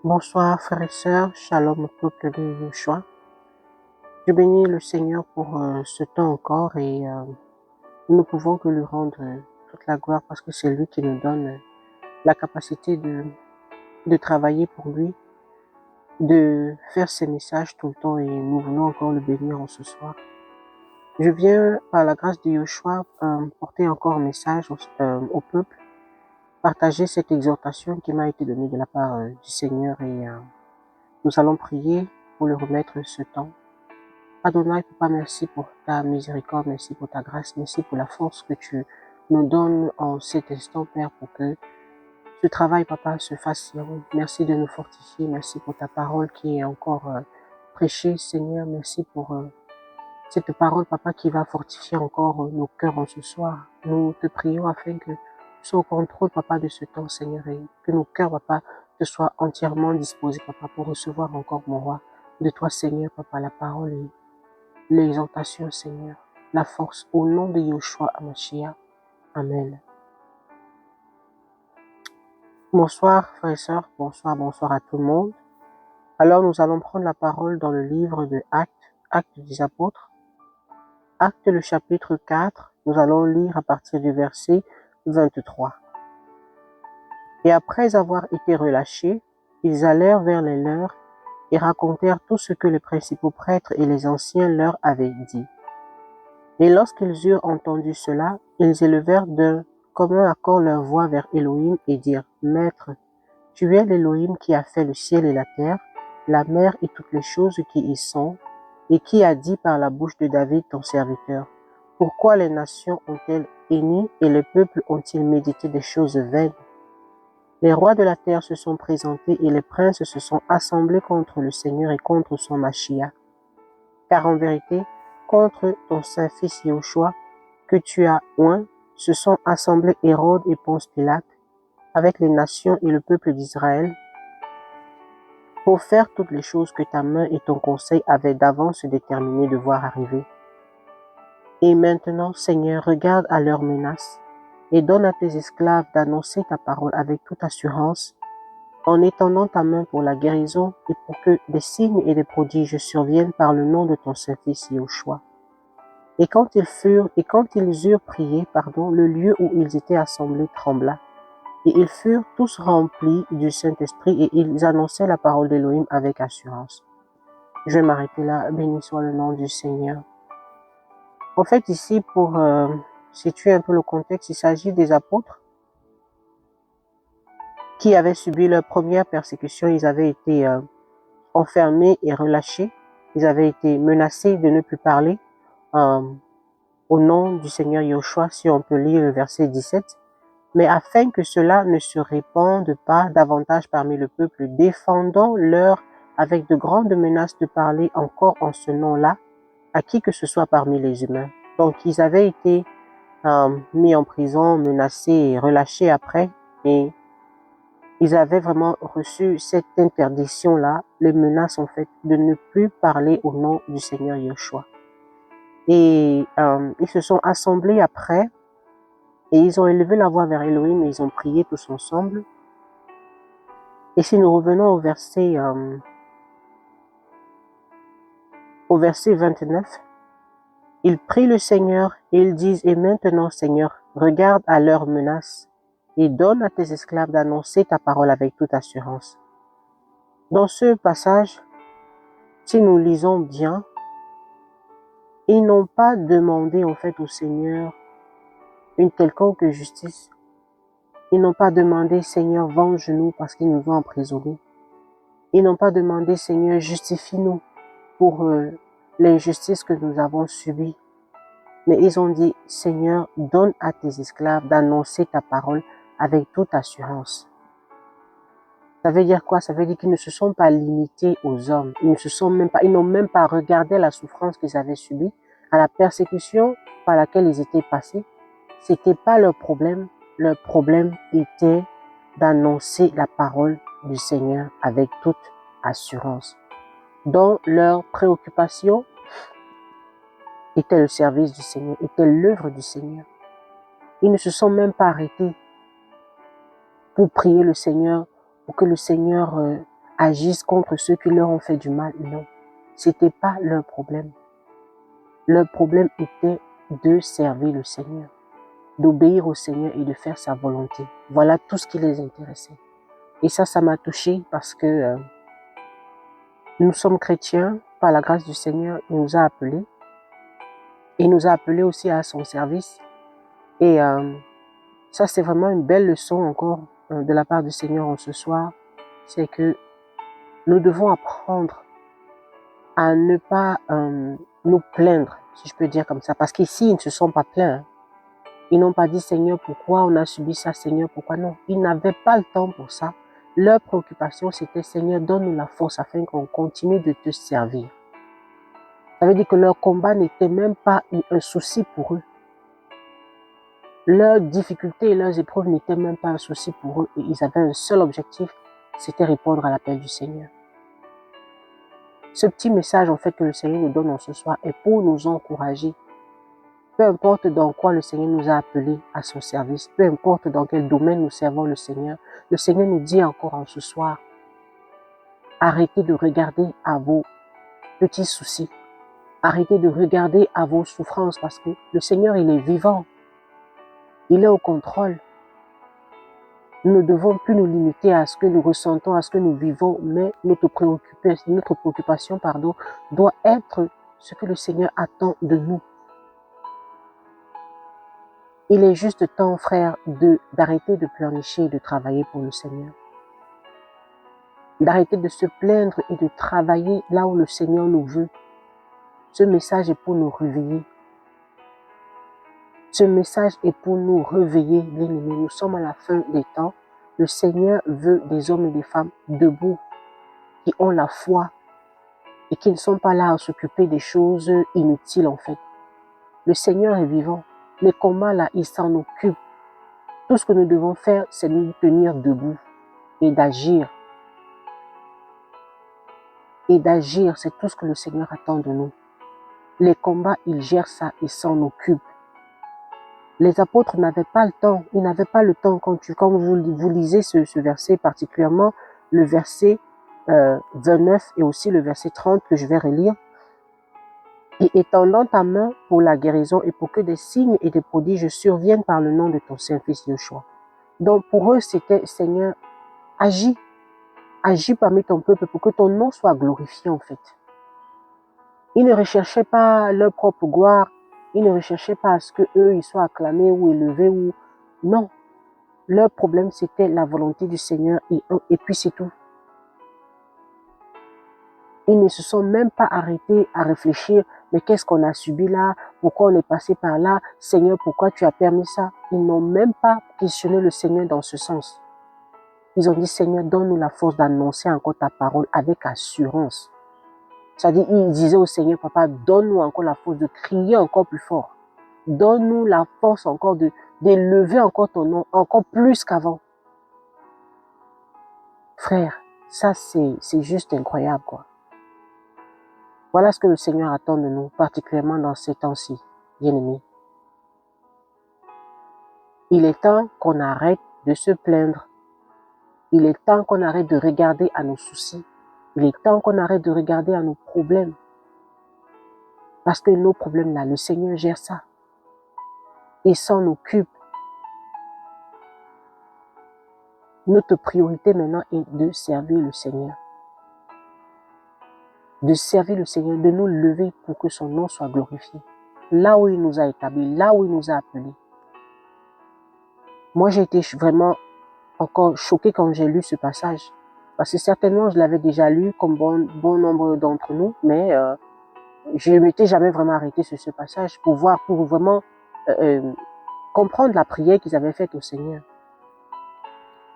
Bonsoir frères et sœurs, shalom au peuple de Yeshua. Je bénis le Seigneur pour ce temps encore et nous ne pouvons que lui rendre toute la gloire parce que c'est lui qui nous donne la capacité de travailler pour lui, de faire ses messages tout le temps et nous voulons encore le bénir en ce soir. Je viens par la grâce de Yeshua porter encore un message au peuple, partager cette exhortation qui m'a été donnée de la part du Seigneur et nous allons prier pour le remettre ce temps. Adonai, Papa, merci pour ta miséricorde, merci pour ta grâce, merci pour la force que tu nous donnes en cet instant, Père, pour que ce travail, Papa, se fasse. Merci de nous fortifier, merci pour ta parole qui est encore prêchée, Seigneur, merci pour cette parole, Papa, qui va fortifier encore nos cœurs en ce soir. Nous te prions afin que tu sois au contrôle, Papa, de ce temps, Seigneur, et que nos cœurs, Papa, te soient entièrement disposés, Papa, pour recevoir encore, mon roi, de toi, Seigneur, Papa, la parole et l'exaltation, Seigneur, la force au nom de Yeshua Hamashiach. Amen. Bonsoir, frères et sœurs, bonsoir à tout le monde. Alors, nous allons prendre la parole dans le livre de Actes des Apôtres. Actes, le chapitre 4, nous allons lire à partir du verset 23. Et après avoir été relâchés, ils allèrent vers les leurs et racontèrent tout ce que les principaux prêtres et les anciens leur avaient dit. Et lorsqu'ils eurent entendu cela, ils élevèrent d'un commun accord leur voix vers Élohim et dirent, Maître, tu es l'Élohim qui a fait le ciel et la terre, la mer et toutes les choses qui y sont, et qui a dit par la bouche de David ton serviteur, pourquoi les nations ont-elles henni et les peuples ont-ils médité des choses vaines? Les rois de la terre se sont présentés et les princes se sont assemblés contre le Seigneur et contre son Mashiach. Car en vérité, contre ton Saint-Fils Yahushua, que tu as oint, se sont assemblés Hérode et Ponce Pilate, avec les nations et le peuple d'Israël, pour faire toutes les choses que ta main et ton conseil avaient d'avance déterminé de voir arriver. Et maintenant, Seigneur, regarde à leurs menaces, et donne à tes esclaves d'annoncer ta parole avec toute assurance, en étendant ta main pour la guérison et pour que des signes et des prodiges surviennent par le nom de ton Saint-Fils Yahushua. Et quand ils eurent prié, le lieu où ils étaient assemblés trembla. Et ils furent tous remplis du Saint-Esprit et ils annonçaient la parole d'Élohim avec assurance. Je vais m'arrêter là. Béni soit le nom du Seigneur. En fait, ici, pour situer un peu le contexte, il s'agit des apôtres qui avaient subi leur première persécution. Ils avaient été enfermés et relâchés. Ils avaient été menacés de ne plus parler au nom du Seigneur Yahushua, si on peut lire le verset 17. Mais afin que cela ne se répande pas davantage parmi le peuple, défendons-leur avec de grandes menaces de parler encore en ce nom-là à qui que ce soit parmi les humains. Donc ils avaient été mis en prison, menacés et relâchés après, et ils avaient vraiment reçu cette interdiction-là, les menaces en fait, de ne plus parler au nom du Seigneur Yeshua. Et ils se sont assemblés après, et ils ont élevé la voix vers Elohim et ils ont prié tous ensemble. Et si nous revenons au verset 29, ils prient le Seigneur et ils disent, et maintenant Seigneur, regarde à leurs menaces et donne à tes esclaves d'annoncer ta parole avec toute assurance. Dans ce passage, si nous lisons bien, ils n'ont pas demandé en fait au Seigneur une quelconque justice. Ils n'ont pas demandé, Seigneur, venge-nous parce qu'ils nous ont emprisonnés. Ils n'ont pas demandé, Seigneur, justifie-nous pour l'injustice que nous avons subie. Mais ils ont dit, Seigneur, donne à tes esclaves d'annoncer ta parole avec toute assurance. Ça veut dire quoi? Ça veut dire qu'ils ne se sont pas limités aux hommes. Ils n'ont même pas regardé la souffrance qu'ils avaient subie, à la persécution par laquelle ils étaient passés. C'était pas leur problème. Leur problème était d'annoncer la parole du Seigneur avec toute assurance. Dont leur préoccupation était le service du Seigneur, était l'œuvre du Seigneur. Ils ne se sont même pas arrêtés pour prier le Seigneur, pour que le Seigneur agissent contre ceux qui leur ont fait du mal. Non, c'était pas leur problème. Leur problème était de servir le Seigneur, d'obéir au Seigneur et de faire sa volonté. Voilà tout ce qui les intéressait. Et ça m'a touché parce que nous sommes chrétiens, par la grâce du Seigneur, il nous a appelés. Il nous a appelés aussi à son service. Et ça, c'est vraiment une belle leçon encore de la part du Seigneur en ce soir. C'est que nous devons apprendre à ne pas nous plaindre, si je peux dire comme ça. Parce qu'ici, ils ne se sont pas plaints. Hein. Ils n'ont pas dit, Seigneur, pourquoi on a subi ça, Seigneur, pourquoi non. Ils n'avaient pas le temps pour ça. Leur préoccupation, c'était, Seigneur, donne-nous la force afin qu'on continue de te servir. Ça veut dire que leur combat n'était même pas un souci pour eux. Leurs difficultés et leurs épreuves n'étaient même pas un souci pour eux. Et ils avaient un seul objectif, c'était répondre à l'appel du Seigneur. Ce petit message, en fait, que le Seigneur nous donne en ce soir est pour nous encourager. Peu importe dans quoi le Seigneur nous a appelés à son service, peu importe dans quel domaine nous servons le Seigneur nous dit encore en ce soir, arrêtez de regarder à vos petits soucis. Arrêtez de regarder à vos souffrances parce que le Seigneur, il est vivant. Il est au contrôle. Nous ne devons plus nous limiter à ce que nous ressentons, à ce que nous vivons, mais notre préoccupation, doit être ce que le Seigneur attend de nous. Il est juste temps, frère, d'arrêter de pleurnicher et de travailler pour le Seigneur. D'arrêter de se plaindre et de travailler là où le Seigneur nous veut. Ce message est pour nous réveiller. Ce message est pour nous réveiller, bien-aimés. Nous sommes à la fin des temps. Le Seigneur veut des hommes et des femmes debout, qui ont la foi et qui ne sont pas là à s'occuper des choses inutiles en fait. Le Seigneur est vivant. Les combats là, il s'en occupe. Tout ce que nous devons faire, c'est nous tenir debout et d'agir. Et d'agir, c'est tout ce que le Seigneur attend de nous. Les combats, il gère ça, il s'en occupe. Les apôtres n'avaient pas le temps. Ils n'avaient pas le temps quand vous lisez ce verset, particulièrement le verset 29 et aussi le verset 30 que je vais relire. Et étendant ta main pour la guérison et pour que des signes et des prodiges surviennent par le nom de ton Saint-Fils Yeshua. Donc pour eux, c'était Seigneur, agis parmi ton peuple pour que ton nom soit glorifié en fait. Ils ne recherchaient pas leur propre gloire, ils ne recherchaient pas à ce que eux ils soient acclamés ou élevés ou non. Leur problème c'était la volonté du Seigneur et puis c'est tout. Ils ne se sont même pas arrêtés à réfléchir, mais qu'est-ce qu'on a subi là? Pourquoi on est passé par là? Seigneur, pourquoi tu as permis ça? Ils n'ont même pas questionné le Seigneur dans ce sens. Ils ont dit, Seigneur, donne-nous la force d'annoncer encore ta parole avec assurance. C'est-à-dire, ils disaient au Seigneur, Papa, donne-nous encore la force de crier encore plus fort. Donne-nous la force encore d'élever encore ton nom, encore plus qu'avant. Frère, ça c'est juste incroyable, quoi. Voilà ce que le Seigneur attend de nous, particulièrement dans ces temps-ci, bien-aimés. Il est temps qu'on arrête de se plaindre. Il est temps qu'on arrête de regarder à nos soucis. Il est temps qu'on arrête de regarder à nos problèmes. Parce que nos problèmes là, le Seigneur gère ça. Il s'en occupe. Notre priorité maintenant est de servir le Seigneur. De servir le Seigneur, de nous lever pour que son nom soit glorifié. Là où il nous a établis, là où il nous a appelés. Moi, j'ai été vraiment encore choquée quand j'ai lu ce passage. Parce que certainement, je l'avais déjà lu comme bon nombre d'entre nous, mais je ne m'étais jamais vraiment arrêtée sur ce passage pour vraiment comprendre la prière qu'ils avaient faite au Seigneur.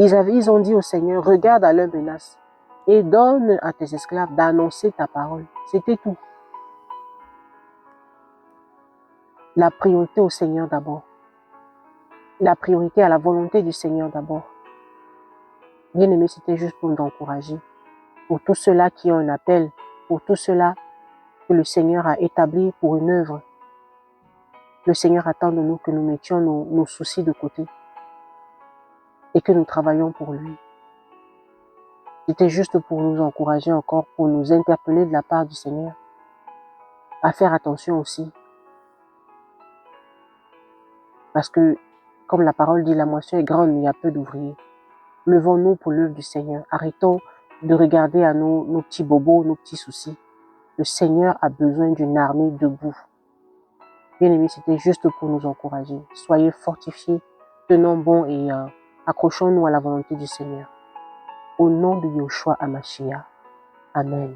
Ils ont dit au Seigneur, regarde à leur menace et donne à tes esclaves d'annoncer ta parole. C'était tout. La priorité au Seigneur d'abord. La priorité à la volonté du Seigneur d'abord. Bien aimé, c'était juste pour nous encourager. Pour tous ceux-là qui ont un appel, pour tous ceux-là que le Seigneur a établi pour une œuvre. Le Seigneur attend de nous que nous mettions nos soucis de côté et que nous travaillions pour lui. C'était juste pour nous encourager encore, pour nous interpeller de la part du Seigneur, à faire attention aussi. Parce que, comme la parole dit, la moisson est grande, mais il y a peu d'ouvriers. Levons-nous pour l'œuvre du Seigneur. Arrêtons de regarder à nos petits bobos, nos petits soucis. Le Seigneur a besoin d'une armée debout. Bien aimés, c'était juste pour nous encourager. Soyez fortifiés, tenons bon et accrochons-nous à la volonté du Seigneur. Au nom de Yoshua Hamashiach. Amen.